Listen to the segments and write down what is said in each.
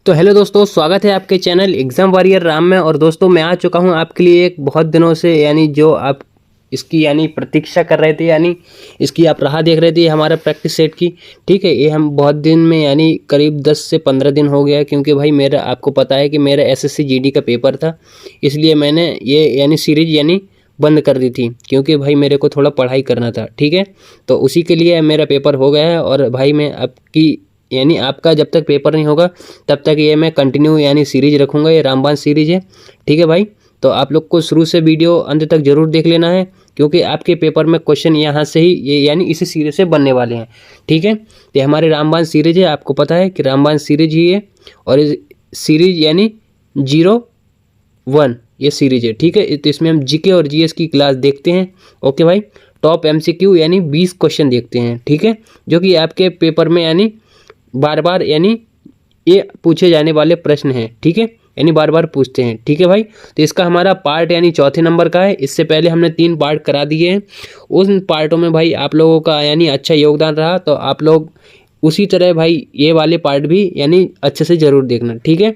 तो हेलो दोस्तों, स्वागत है आपके चैनल एग्ज़ाम वॉरियर राम में। और दोस्तों मैं आ चुका हूं आपके लिए एक बहुत दिनों से जो आप इसकी प्रतीक्षा कर रहे थे, इसकी आप राह देख रहे थे, हमारा प्रैक्टिस सेट की। ठीक है, ये हम बहुत दिन में करीब 10 से 15 दिन हो गया, क्योंकि भाई मेरा आपको पता है कि मेरा एसएससी जीडी का पेपर था, इसलिए मैंने ये सीरीज बंद कर दी थी, क्योंकि भाई मेरे को थोड़ा पढ़ाई करना था। ठीक है, तो उसी के लिए मेरा पेपर हो गया है। और भाई मैं आपकी आपका जब तक पेपर नहीं होगा तब तक ये मैं कंटिन्यू सीरीज रखूँगा। ये रामबाण सीरीज है। ठीक है भाई, तो आप लोग को शुरू से वीडियो अंत तक ज़रूर देख लेना है, क्योंकि आपके पेपर में क्वेश्चन यहाँ से ही ये इसी सीरीज से बनने वाले हैं। ठीक है, तो हमारे रामबाण सीरीज है, आपको पता है कि रामबाण सीरीज ही है। और इस सीरीज 01 ये सीरीज है। ठीक है, तो इसमें हम जीके और जीएस की क्लास देखते हैं। ओके भाई, टॉप एमसीक्यू 20 क्वेश्चन देखते हैं। ठीक है, जो कि आपके पेपर में बार बार ये पूछे जाने वाले प्रश्न हैं। ठीक है, बार बार पूछते हैं। ठीक है भाई, तो इसका हमारा पार्ट चौथे नंबर का है। इससे पहले हमने 3 पार्ट करा दिए हैं। उन पार्टों में भाई आप लोगों का अच्छा योगदान रहा, तो आप लोग उसी तरह भाई ये वाले पार्ट भी अच्छे से ज़रूर देखना। ठीक है,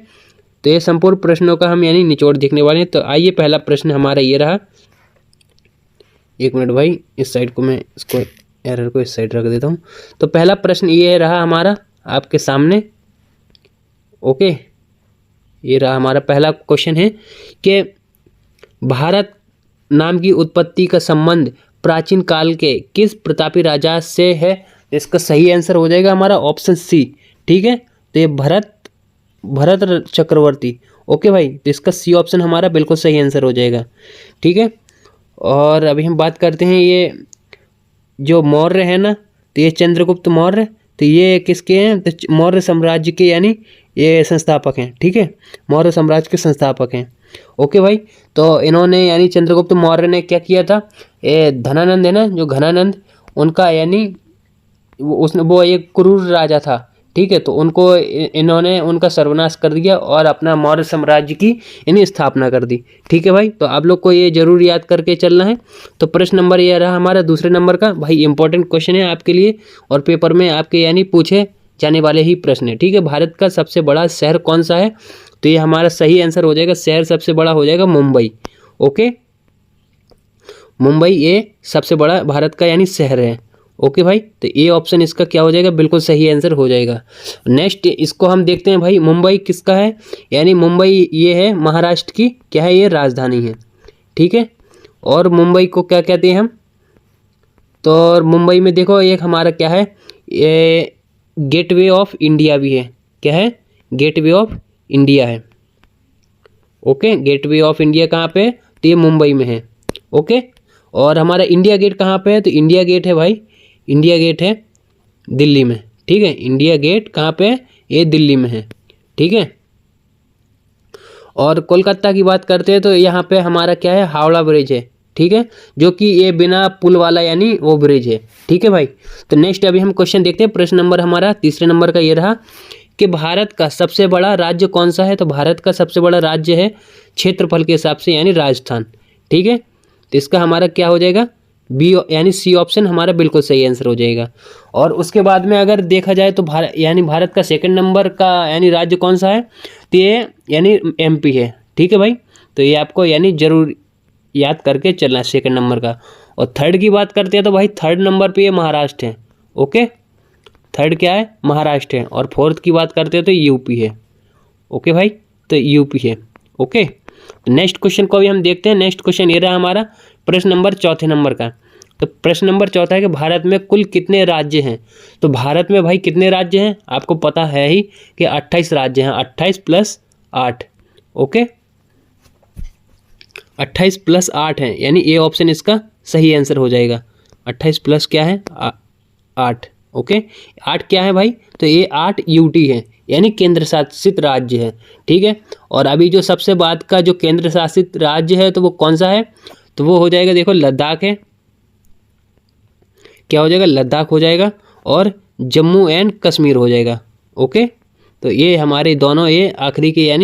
तो ये संपूर्ण प्रश्नों का हम निचोड़ देखने वाले हैं। तो आइए, पहला प्रश्न हमारा ये रहा। एक मिनट भाई, इस साइड को मैं इसको एरर को इस साइड रख देता हूँ। तो पहला प्रश्न ये रहा हमारा आपके सामने। ओके, ये रहा हमारा पहला क्वेश्चन है कि भारत नाम की उत्पत्ति का संबंध प्राचीन काल के किस प्रतापी राजा से है? इसका सही आंसर हो जाएगा हमारा ऑप्शन सी। ठीक है, तो ये भरत चक्रवर्ती। ओके भाई, तो इसका सी ऑप्शन हमारा बिल्कुल सही आंसर हो जाएगा। ठीक है, और अभी हम बात करते हैं ये जो मौर्य है ना, तो ये चंद्रगुप्त मौर्य, तो ये किसके हैं? तो मौर्य साम्राज्य के ये संस्थापक हैं। ठीक है, मौर्य साम्राज्य के संस्थापक हैं। ओके भाई, तो इन्होंने चंद्रगुप्त मौर्य ने क्या किया था? ये धनानंद है ना, जो घनानंद, उनका वो एक क्रूर राजा था। ठीक है, तो इन्होंने उनका सर्वनाश कर दिया और अपना मौर्य साम्राज्य की स्थापना कर दी। ठीक है भाई, तो आप लोग को ये जरूर याद करके चलना है। तो प्रश्न नंबर ये रहा हमारा दूसरे नंबर का। भाई इंपॉर्टेंट क्वेश्चन है आपके लिए, और पेपर में आपके पूछे जाने वाले ही प्रश्न है। ठीक है, भारत का सबसे बड़ा शहर कौन सा है? तो ये हमारा सही आंसर हो जाएगा, शहर सबसे बड़ा हो जाएगा मुंबई। ओके, मुंबई ये सबसे बड़ा भारत का शहर है। ओके भाई, तो ये ऑप्शन इसका क्या हो जाएगा? बिल्कुल सही आंसर हो जाएगा। नेक्स्ट इसको हम देखते हैं भाई, मुंबई किसका है? मुंबई ये है महाराष्ट्र की क्या है? ये राजधानी है। ठीक है, और मुंबई को क्या कहते हैं हम? तो मुंबई में देखो एक हमारा क्या है, ये गेटवे ऑफ इंडिया भी है। क्या है? गेटवे ऑफ इंडिया है। ओके, गेटवे ऑफ इंडिया कहाँ पे है? तो ये मुंबई में है। ओके, और हमारा इंडिया गेट कहाँ पे है? तो इंडिया गेट है भाई, इंडिया गेट है दिल्ली में। ठीक है, इंडिया गेट कहाँ पे है? ये दिल्ली में है। ठीक है, और कोलकाता की बात करते हैं तो यहाँ पे हमारा क्या है? हावड़ा ब्रिज है। ठीक है, जो कि ये बिना पुल वाला वो ब्रिज है। ठीक है भाई, तो नेक्स्ट अभी हम क्वेश्चन देखते हैं। प्रश्न नंबर हमारा तीसरे नंबर का ये रहा कि भारत का सबसे बड़ा राज्य कौन सा है? तो भारत का सबसे बड़ा राज्य है क्षेत्रफल के हिसाब से राजस्थान। ठीक है, तो इसका हमारा क्या हो जाएगा? बी सी ऑप्शन हमारा बिल्कुल सही आंसर हो जाएगा। और उसके बाद में अगर देखा जाए तो भारत का सेकंड नंबर का राज्य कौन सा है? तो ये एमपी है। ठीक है भाई, तो ये आपको जरूर याद करके चलना सेकंड नंबर का। और थर्ड की बात करते हैं तो भाई थर्ड नंबर पे ये महाराष्ट्र है। ओके, थर्ड क्या है? महाराष्ट्र है। और फोर्थ की बात करते हैं तो यूपी है। ओके भाई, तो यूपी है। ओके, नेक्स्ट क्वेश्चन को भी हम देखते हैं। नेक्स्ट क्वेश्चन ये रहा हमारा प्रश्न नंबर चौथे नंबर का। तो प्रश्न नंबर चौथा है कि भारत में कुल कितने राज्य हैं? तो भारत में भाई कितने राज्य हैं? आपको पता है ही कि 28 राज्य हैं। 28 + 8। ओके, 28 + 8 है, ये ऑप्शन इसका सही आंसर हो जाएगा। 28 प्लस क्या है? 8। ओके, 8 क्या है भाई? तो ये 8 यूटी है, केंद्र शासित राज्य है। ठीक है, और अभी जो सबसे बाद का जो केंद्र शासित राज्य है तो वो कौन सा है? तो वो हो जाएगा, देखो लद्दाख है। क्या हो जाएगा? लद्दाख हो जाएगा, और जम्मू एंड कश्मीर हो जाएगा। ओके, तो ये हमारे दोनों ये आखिरी के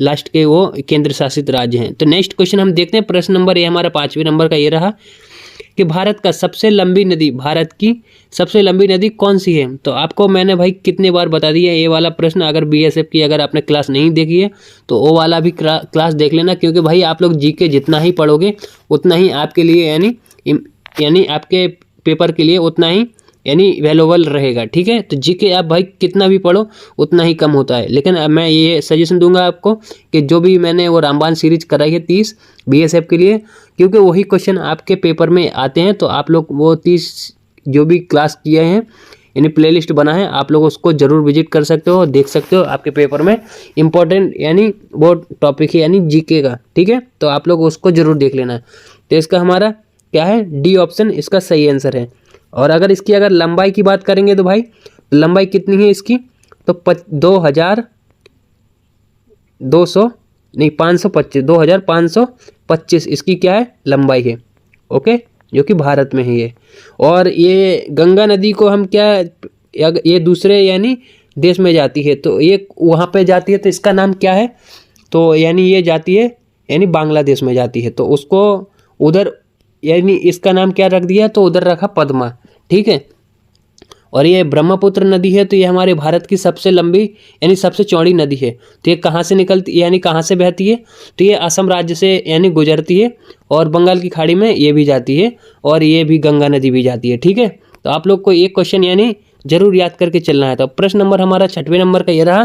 लास्ट के वो केंद्र शासित राज्य हैं। तो नेक्स्ट क्वेश्चन हम देखते हैं। प्रश्न नंबर ये हमारा 5वें नंबर का ये रहा कि भारत का सबसे लंबी नदी, भारत की सबसे लंबी नदी कौन सी है। तो आपको मैंने भाई कितने बार बता दिया ये वाला प्रश्न। अगर बीएसएफ की अगर आपने क्लास नहीं देखी है तो वो वाला भी क्लास देख लेना, क्योंकि भाई आप लोग जीके जितना ही पढ़ोगे उतना ही आपके लिए यानी आपके पेपर के लिए उतना ही वैल्यूएबल रहेगा। ठीक है, तो जीके आप भाई कितना भी पढ़ो उतना ही कम होता है। लेकिन मैं ये सजेशन दूंगा आपको कि जो भी मैंने वो रामबाण सीरीज कराई है 30 बीएसएफ के लिए, क्योंकि वही क्वेश्चन आपके पेपर में आते हैं। तो आप लोग वो 30 जो भी क्लास किए हैं प्लेलिस्ट बना है, आप लोग उसको जरूर विजिट कर सकते हो, देख सकते हो। आपके पेपर में इंपॉर्टेंट वो टॉपिक है जीके का। ठीक है, तो आप लोग उसको जरूर देख लेना। तो इसका हमारा क्या है, डी ऑप्शन इसका सही आंसर है। और अगर इसकी अगर लंबाई की बात करेंगे तो भाई लंबाई कितनी है इसकी, तो 2525 इसकी क्या है, लंबाई है। ओके, जो कि भारत में है ये। और ये गंगा नदी को हम क्या, ये दूसरे देश में जाती है, तो ये वहाँ पे जाती है, तो इसका नाम क्या है, तो ये जाती है बांग्लादेश में जाती है, तो उसको उधर इसका नाम क्या रख दिया, तो उधर रखा पद्मा। ठीक है, और ये ब्रह्मपुत्र नदी है, तो ये हमारे भारत की सबसे लंबी सबसे चौड़ी नदी है। तो ये कहाँ से निकलती कहाँ से बहती है, तो ये असम राज्य से गुजरती है, और बंगाल की खाड़ी में ये भी जाती है, और ये भी गंगा नदी भी जाती है। ठीक है, तो आप लोग को एक क्वेश्चन जरूर याद करके चलना है। तो प्रश्न नंबर हमारा 6वें नंबर का ये रहा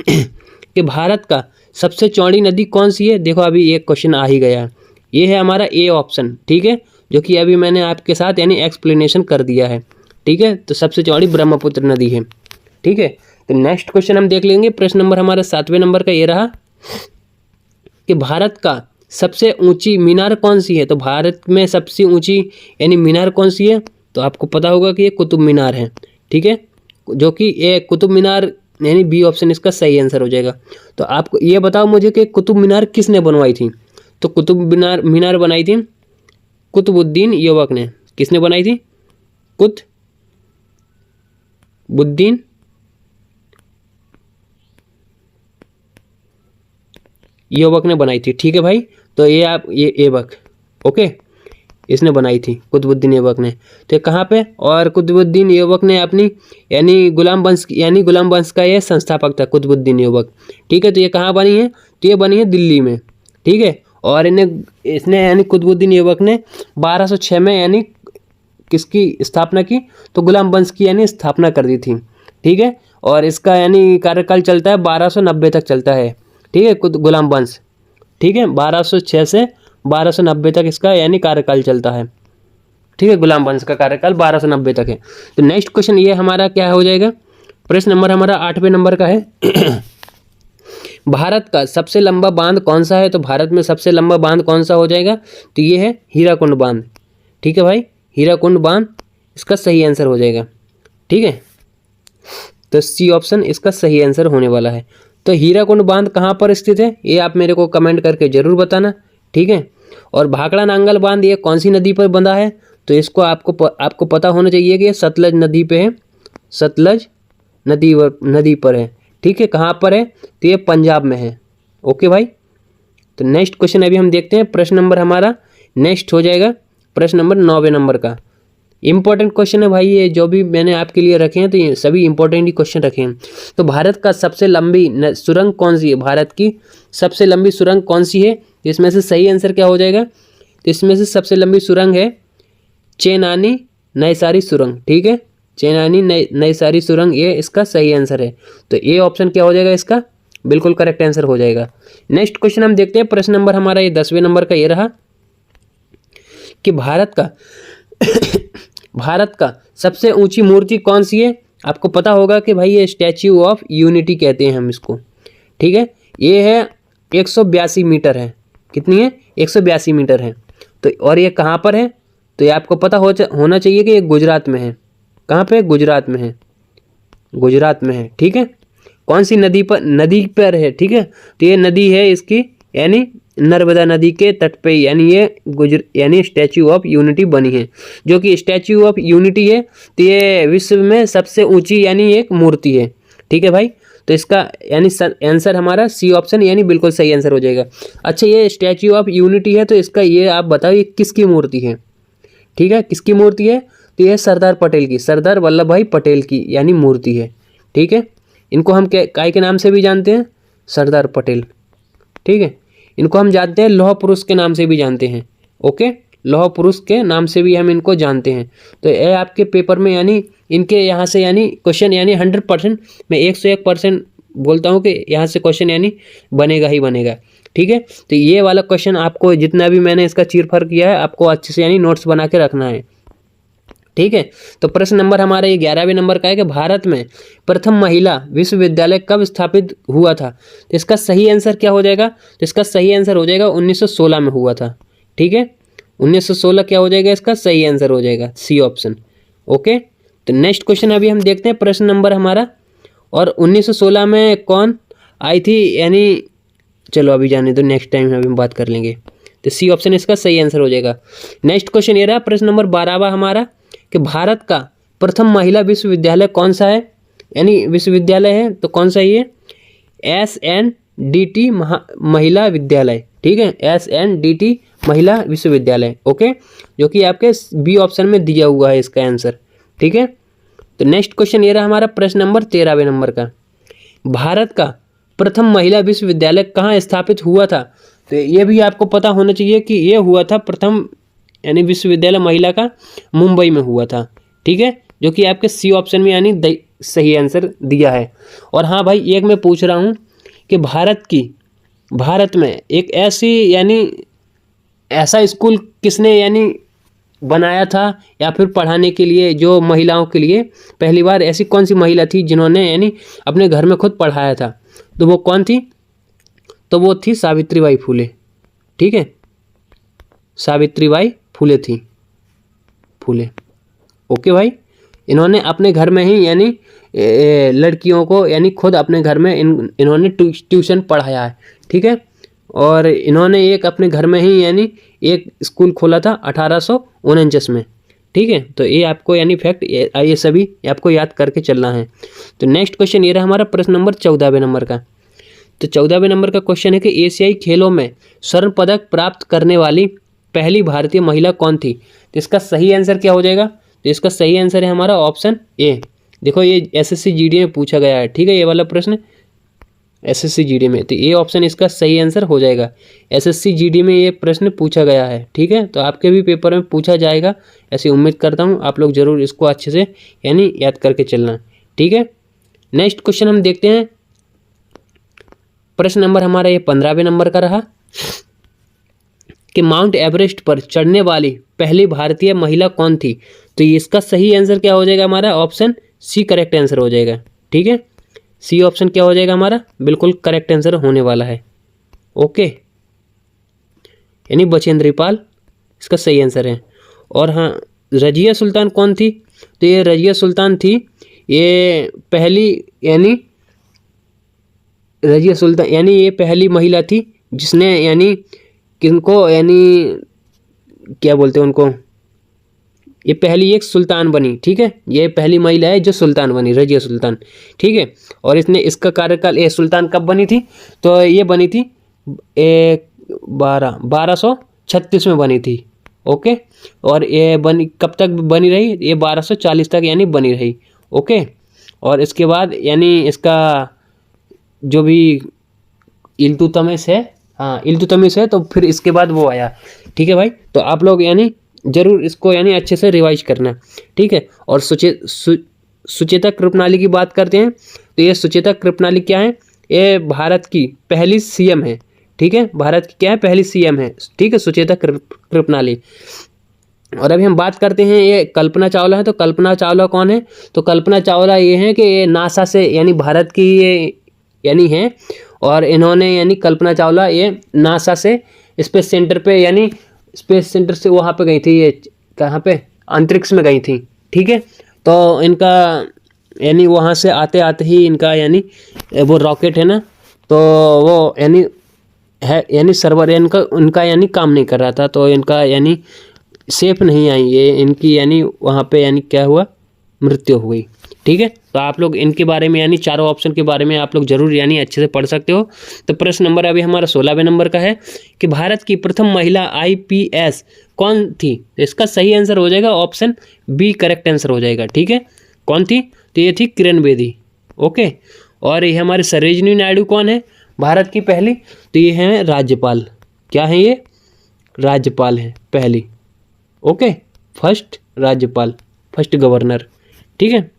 कि भारत का सबसे चौड़ी नदी कौन सी है। देखो अभी एक क्वेश्चन आ ही गया, ये है हमारा ए ऑप्शन। ठीक है, जो कि अभी मैंने आपके साथ एक्सप्लेनेशन कर दिया है। ठीक है, तो सबसे चौड़ी ब्रह्मपुत्र नदी है। ठीक है, तो नेक्स्ट क्वेश्चन हम देख लेंगे। प्रश्न नंबर हमारा 7वें नंबर का ये रहा कि भारत का सबसे ऊंची मीनार कौन सी है। तो भारत में सबसे ऊंची मीनार कौन सी है, तो आपको पता होगा कि ये कुतुब मीनार है। ठीक है, जो कि ये कुतुब मीनार बी ऑप्शन इसका सही आंसर हो जाएगा। तो आपको ये बताओ मुझे कि कुतुब मीनार किसने बनवाई थी। तो कुतुब मीनार बनाई थी कुतुबुद्दीन ऐबक ने। किसने बनाई थी, कुतुबुद्दीन ऐबक ने बनाई थी। ठीक है भाई, तो ये ऐबक, ओके, इसने बनाई थी कुतुबुद्दीन ऐबक ने। तो कहाँ पे, और कुतुबुद्दीन ऐबक ने अपनी गुलाम वंश का ये संस्थापक था कुतुबुद्दीन ऐबक। ठीक है, तो ये कहाँ बनी है, तो ये बनी है दिल्ली में। ठीक है, और इसने कुतुबुद्दीन ऐबक ने 1206 में किसकी स्थापना की, तो गुलाम वंश की स्थापना कर दी थी। ठीक है, और इसका कार्यकाल चलता है 1290 तक चलता है। ठीक है, गुलाम वंश। ठीक है, 1206 से 1290 तक इसका कार्यकाल चलता है। ठीक है, गुलाम वंश का कार्यकाल 1290 तक है। तो नेक्स्ट क्वेश्चन ये हमारा क्या हो जाएगा, प्रश्न नंबर हमारा 8वें नंबर का है भारत का सबसे लंबा बांध कौन सा है। तो भारत में सबसे लंबा बांध कौन सा हो जाएगा, तो ये है हीराकुंड बांध। ठीक है भाई, हीराकुंड बांध इसका सही आंसर हो जाएगा। ठीक है, तो सी ऑप्शन इसका सही आंसर होने वाला है। तो हीराकुंड बांध कहाँ पर स्थित है, ये आप मेरे को कमेंट करके जरूर बताना। ठीक है, और भाखड़ा नांगल बांध ये कौन सी नदी पर बंधा है, तो इसको आपको पता होना चाहिए कि ये सतलज नदी पे है, सतलज नदी पर है। ठीक है, कहाँ पर है, तो ये पंजाब में है। ओके भाई, तो नेक्स्ट क्वेश्चन अभी हम देखते हैं। प्रश्न नंबर हमारा नेक्स्ट हो जाएगा प्रश्न नंबर 9वें नंबर का। इंपॉर्टेंट क्वेश्चन है भाई, ये जो भी मैंने आपके लिए रखे हैं तो ये सभी इंपॉर्टेंट ही क्वेश्चन रखे हैं। तो भारत का सबसे लंबी सुरंग कौन सी है, भारत की सबसे लंबी सुरंग कौन सी है, इसमें से सही आंसर क्या हो जाएगा, तो इसमें से सबसे लंबी सुरंग है चेनानी नैसारी सुरंग। ठीक है, चेनानी नैसारी सुरंग, ये इसका सही आंसर है। तो ये ऑप्शन क्या हो जाएगा, इसका बिल्कुल करेक्ट आंसर हो जाएगा। नेक्स्ट क्वेश्चन हम देखते हैं। प्रश्न नंबर हमारा ये 10वें नंबर का ये रहा कि भारत का सबसे ऊंची मूर्ति कौन सी है। आपको पता होगा कि भाई ये स्टैच्यू ऑफ यूनिटी कहते हैं हम इसको। ठीक है, ये है 182 मीटर है। कितनी है, 182 मीटर है। तो और ये कहाँ पर है, तो ये आपको पता होना चाहिए कि ये गुजरात में है। कहाँ पे, गुजरात में है, गुजरात में है। ठीक है, कौन सी नदी पर है। ठीक है, तो ये नदी है इसकी नर्मदा नदी के तट पे ये स्टैच्यू ऑफ यूनिटी बनी है, जो कि स्टैच्यू ऑफ यूनिटी है। तो ये विश्व में सबसे ऊंची एक मूर्ति है। ठीक है भाई, तो इसका आंसर हमारा सी ऑप्शन बिल्कुल सही आंसर हो जाएगा। अच्छा, ये स्टैच्यू ऑफ यूनिटी है, तो इसका ये आप बताओ ये किसकी मूर्ति है। ठीक है, किसकी मूर्ति है? तो ये सरदार पटेल की, सरदार वल्लभ भाई पटेल की यानी मूर्ति है। ठीक है, इनको हम काय के नाम से भी जानते हैं? सरदार पटेल। ठीक है, इनको हम जानते हैं लौह पुरुष के नाम से भी जानते हैं। ओके, लौह पुरुष के नाम से भी हम इनको जानते हैं। तो ये आपके पेपर में यानी इनके यहाँ से यानी क्वेश्चन यानी 100%, मैं 101% बोलता हूँ कि यहाँ से क्वेश्चन यानी बनेगा ही बनेगा। ठीक है, तो ये वाला क्वेश्चन आपको जितना भी मैंने इसका चीरफाड़ किया है आपको अच्छे से यानी नोट्स बना के रखना है। ठीक है, तो प्रश्न नंबर हमारा ये 11वें नंबर का है कि भारत में प्रथम महिला विश्वविद्यालय कब स्थापित हुआ था? तो इसका सही आंसर क्या हो जाएगा? तो इसका सही आंसर हो जाएगा 1916 में हुआ था। ठीक है, 1916 क्या हो जाएगा? इसका सही आंसर हो जाएगा सी ऑप्शन। ओके, तो नेक्स्ट क्वेश्चन अभी हम देखते हैं प्रश्न नंबर हमारा, और 1916 में कौन आई थी यानी, चलो अभी जाने दो, नेक्स्ट टाइम अभी हम बात कर लेंगे। तो सी ऑप्शन इसका सही आंसर हो जाएगा। नेक्स्ट क्वेश्चन ये रहा प्रश्न नंबर 12वां हमारा कि भारत का प्रथम महिला विश्वविद्यालय कौन सा है? यानी विश्वविद्यालय है तो कौन सा ये? SNDT महिला विद्यालय। ठीक है, SNDT महिला विश्वविद्यालय। ओके, जो कि आपके बी ऑप्शन में दिया हुआ है इसका आंसर। ठीक है, तो नेक्स्ट क्वेश्चन ये रहा हमारा प्रश्न नंबर 13वें नंबर का, भारत का प्रथम महिला विश्वविद्यालय कहाँ स्थापित हुआ था? तो ये भी आपको पता होना चाहिए कि ये हुआ था प्रथम यानी विश्वविद्यालय महिला का मुंबई में हुआ था। ठीक है, जो कि आपके सी ऑप्शन में यानी सही आंसर दिया है। और हाँ भाई, एक मैं पूछ रहा हूँ कि भारत में एक ऐसी यानी ऐसा स्कूल किसने यानी बनाया था या फिर पढ़ाने के लिए, जो महिलाओं के लिए पहली बार ऐसी कौन सी महिला थी जिन्होंने यानी अपने घर में खुद पढ़ाया था? तो वो कौन थी? तो वो थी सावित्रीबाई फुले। ठीक है, सावित्रीबाई फुले थी, फुले। ओके भाई, इन्होंने अपने घर में ही यानी लड़कियों को यानी खुद अपने घर में इन्होंने ट्यूशन पढ़ाया है। ठीक है, और इन्होंने एक अपने घर में ही यानी एक स्कूल खोला था 1849 में। ठीक है, तो ये आपको यानी फैक्ट ये सभी आपको याद करके चलना है। तो नेक्स्ट क्वेश्चन ये रहा हमारा प्रश्न नंबर 14वें नंबर का। तो 14वें नंबर का क्वेश्चन है कि एशियाई खेलों में स्वर्ण पदक प्राप्त करने वाली पहली भारतीय महिला कौन थी? तो इसका सही आंसर क्या हो जाएगा? तो इसका सही आंसर है हमारा ऑप्शन ए। देखो ये SSC GD में पूछा गया है। ठीक है, ये वाला प्रश्न SSC GD में, तो ये ऑप्शन इसका सही आंसर हो जाएगा। SSC GD में ये प्रश्न पूछा गया है। ठीक है, तो आपके भी पेपर में पूछा जाएगा, ऐसी उम्मीद करता हूँ। आप लोग जरूर इसको अच्छे से यानी याद करके चलना। ठीक है, नेक्स्ट क्वेश्चन हम देखते हैं। प्रश्न नंबर हमारा ये 15वें नंबर का रहा कि माउंट एवरेस्ट पर चढ़ने वाली पहली भारतीय महिला कौन थी? तो इसका सही आंसर क्या हो जाएगा? हमारा ऑप्शन सी करेक्ट आंसर हो जाएगा। ठीक है, सी ऑप्शन क्या हो जाएगा? हमारा बिल्कुल करेक्ट आंसर होने वाला है। ओके, यानी बचेंद्री पाल इसका सही आंसर है। और हाँ, रजिया सुल्तान कौन थी? तो ये रजिया सुल्तान थी, ये पहली यानी रजिया सुल्तान यानी ये पहली महिला थी जिसने यानी किनको यानी क्या बोलते हैं उनको, ये पहली एक सुल्तान बनी। ठीक है, ये पहली महिला है जो सुल्तान बनी, रजिया सुल्तान। ठीक है, और इसने इसका कार्यकाल ये सुल्तान कब बनी थी? तो ये बनी थी 1236 में बनी थी। ओके, और ये बनी कब तक बनी रही? ये 1240 तक यानी बनी रही। ओके, और इसके बाद यानी इसका जो भी इल्तुतमिश है, हाँ इल्तुतमिश है, तो फिर इसके बाद वो आया। ठीक है भाई, तो आप लोग यानी जरूर इसको यानी अच्छे से रिवाइज करना। ठीक है, और सुचेता कृपनाली की बात करते हैं तो ये सुचेता कृपनाली क्या है? ये भारत की पहली CM है। ठीक है, भारत की क्या है? पहली CM है। ठीक है, सुचेता कृपनाली। और अभी हम बात करते हैं ये कल्पना चावला है। तो कल्पना चावला कौन है? तो कल्पना चावला ये है कि ये नासा से यानी भारत की ये यानी है, और इन्होंने यानी कल्पना चावला ये नासा से स्पेस सेंटर पे यानी स्पेस सेंटर से वहाँ पे गई थी, ये कहाँ पे? अंतरिक्ष में गई थी। ठीक है, तो इनका यानी वहाँ से आते आते ही इनका यानी वो रॉकेट है ना, तो वो यानी है यानी सर्वर इनका उनका यानी काम नहीं कर रहा था, तो इनका यानी सेफ नहीं आई, ये इनकी यानी वहाँ पे यानी क्या हुआ? मृत्यु हो गई। ठीक है, तो आप लोग इनके बारे में यानी चारों ऑप्शन के बारे में आप लोग जरूर यानी अच्छे से पढ़ सकते हो। तो प्रश्न नंबर अभी हमारा 16वें नंबर का है कि भारत की प्रथम महिला IPS कौन थी। तो इसका सही आंसर हो जाएगा ऑप्शन बी, करेक्ट आंसर हो जाएगा। ठीक है, कौन थी, तो ये थी किरण बेदी। ओके, और ये हमारे सरोजिनी नायडू कौन है भारत की पहली, तो ये हैं राज्यपाल। क्या है ये, राज्यपाल हैं पहली। ओके, फर्स्ट राज्यपाल, फर्स्ट गवर्नर। ठीक है,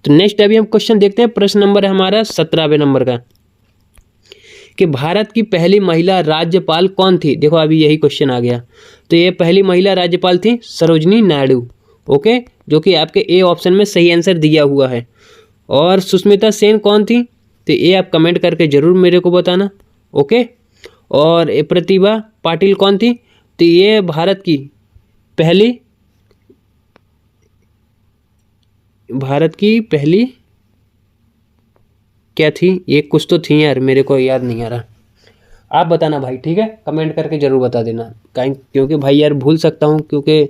तो नेक्स्ट अभी हम क्वेश्चन देखते हैं। प्रश्न नंबर है हमारा 17वें नंबर का कि भारत की पहली महिला राज्यपाल कौन थी। देखो अभी यही क्वेश्चन आ गया। तो ये पहली महिला राज्यपाल थी सरोजिनी नायडू। ओके, जो कि आपके ए ऑप्शन में सही आंसर दिया हुआ है। और सुष्मिता सेन कौन थी, तो ये आप कमेंट करके ज़रूर मेरे को बताना। ओके, और ये प्रतिभा पाटिल कौन थी, तो ये भारत की पहली क्या थी, ये कुछ तो थी यार, मेरे को याद नहीं आ रहा, आप बताना भाई। ठीक है, कमेंट करके ज़रूर बता देना, क्योंकि भाई यार भूल सकता हूँ, क्योंकि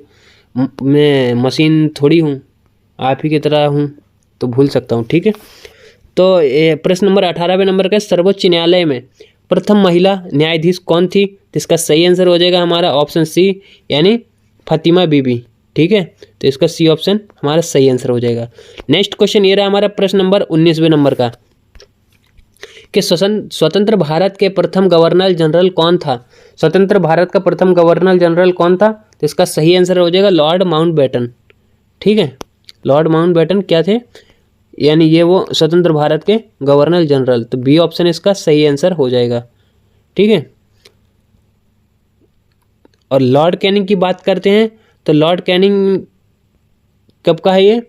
मैं मशीन थोड़ी हूँ, आप ही की तरह हूँ, तो भूल सकता हूँ। ठीक है, तो प्रश्न नंबर 18वें नंबर का, सर्वोच्च न्यायालय में प्रथम महिला न्यायाधीश कौन थी। तो इसका सही आंसर हो जाएगा हमारा ऑप्शन सी, यानी फातिमा बीबी। ठीक है, तो इसका सी ऑप्शन हमारा सही आंसर हो जाएगा। नेक्स्ट क्वेश्चन ये रहा हमारा प्रश्न नंबर 19वें नंबर का कि स्वतंत्र भारत के प्रथम गवर्नर जनरल कौन था। स्वतंत्र भारत का प्रथम गवर्नर जनरल कौन था, तो इसका सही आंसर हो जाएगा लॉर्ड माउंटबेटन। ठीक है, लॉर्ड माउंटबेटन क्या थे, यानी ये वो स्वतंत्र भारत के गवर्नर जनरल। तो बी ऑप्शन इसका सही आंसर हो जाएगा। ठीक है, और लॉर्ड कैनिंग की बात करते हैं, तो लॉर्ड कैनिंग कब का है ये,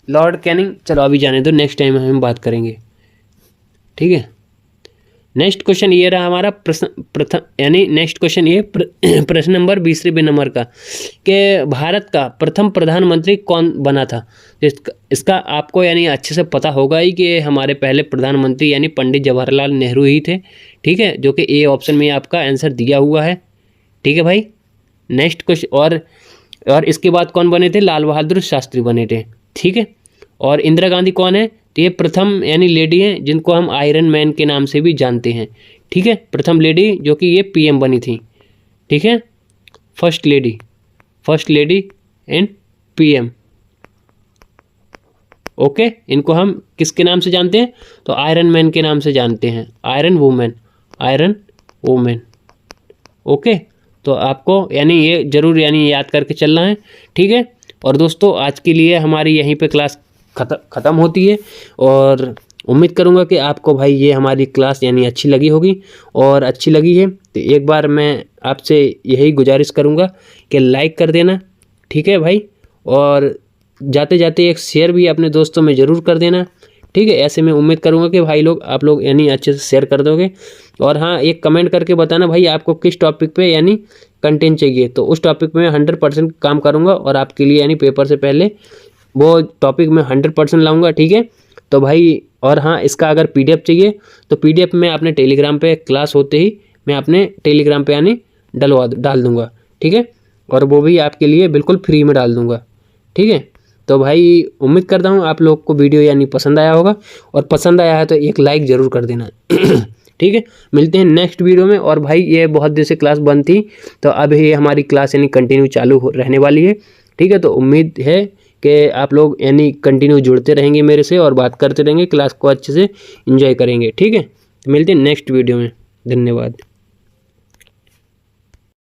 लॉर्ड कैनिंग चलो अभी जाने दो, नेक्स्ट टाइम हम बात करेंगे। ठीक है, नेक्स्ट क्वेश्चन ये रहा हमारा नेक्स्ट क्वेश्चन ये प्रश्न नंबर 20वें नंबर का कि भारत का प्रथम प्रधानमंत्री कौन बना था। इसका आपको यानी अच्छे से पता होगा ही कि हमारे पहले प्रधानमंत्री यानी पंडित जवाहरलाल नेहरू ही थे। ठीक है, जो कि ए ऑप्शन में आपका आंसर दिया हुआ है। ठीक है भाई, नेक्स्ट क्वेश्चन, और इसके बाद कौन बने थे, लाल बहादुर शास्त्री बने थे। ठीक है, और इंदिरा गांधी कौन है, तो ये प्रथम यानी लेडी हैं जिनको हम आयरन मैन के नाम से भी जानते हैं। ठीक है, प्रथम लेडी जो कि ये PM बनी थी। ठीक है, first lady and PM। Okay, इनको हम किसके नाम से जानते हैं, तो आयरन मैन के नाम से जानते हैं, आयरन वुमेन। ओके, तो आपको यानी ये जरूर यानी याद करके चलना है। ठीक है, और दोस्तों आज के लिए हमारी यहीं पे क्लास ख़त्म होती है, और उम्मीद करूँगा कि आपको भाई ये हमारी क्लास यानी अच्छी लगी होगी, और अच्छी लगी है तो एक बार मैं आपसे यही गुजारिश करूँगा कि लाइक कर देना। ठीक है भाई, और जाते जाते एक शेयर भी अपने दोस्तों में ज़रूर कर देना। ठीक है, ऐसे मैं उम्मीद करूँगा कि भाई लोग आप लोग यानी अच्छे से शेयर कर दोगे। और हाँ, एक कमेंट करके बताना भाई आपको किस टॉपिक पे यानी कंटेंट चाहिए, तो उस टॉपिक में 100% काम करूँगा, और आपके लिए यानी पेपर से पहले वो टॉपिक में 100% लाऊंगा। ठीक है, तो भाई, और हाँ, इसका अगर PDF चाहिए तो PDF मैं अपने टेलीग्राम पे क्लास होते ही मैं अपने टेलीग्राम पे यानी डाल दूंगा। ठीक है, और वो भी आपके लिए बिल्कुल फ्री में डाल दूंगा। ठीक है, तो भाई उम्मीद करता हूँ आप लोग को वीडियो यानी पसंद आया होगा, और पसंद आया है तो एक लाइक ज़रूर कर देना। ठीक है, मिलते हैं नेक्स्ट वीडियो में। और भाई ये बहुत देर से क्लास बंद थी, तो अब ये हमारी क्लास यानी कंटिन्यू चालू रहने वाली है। ठीक है, तो उम्मीद है कि आप लोग यानी कंटिन्यू जुड़ते रहेंगे मेरे से, और बात करते रहेंगे, क्लास को अच्छे से एंजॉय करेंगे। ठीक है, मिलते हैं नेक्स्ट वीडियो में, धन्यवाद।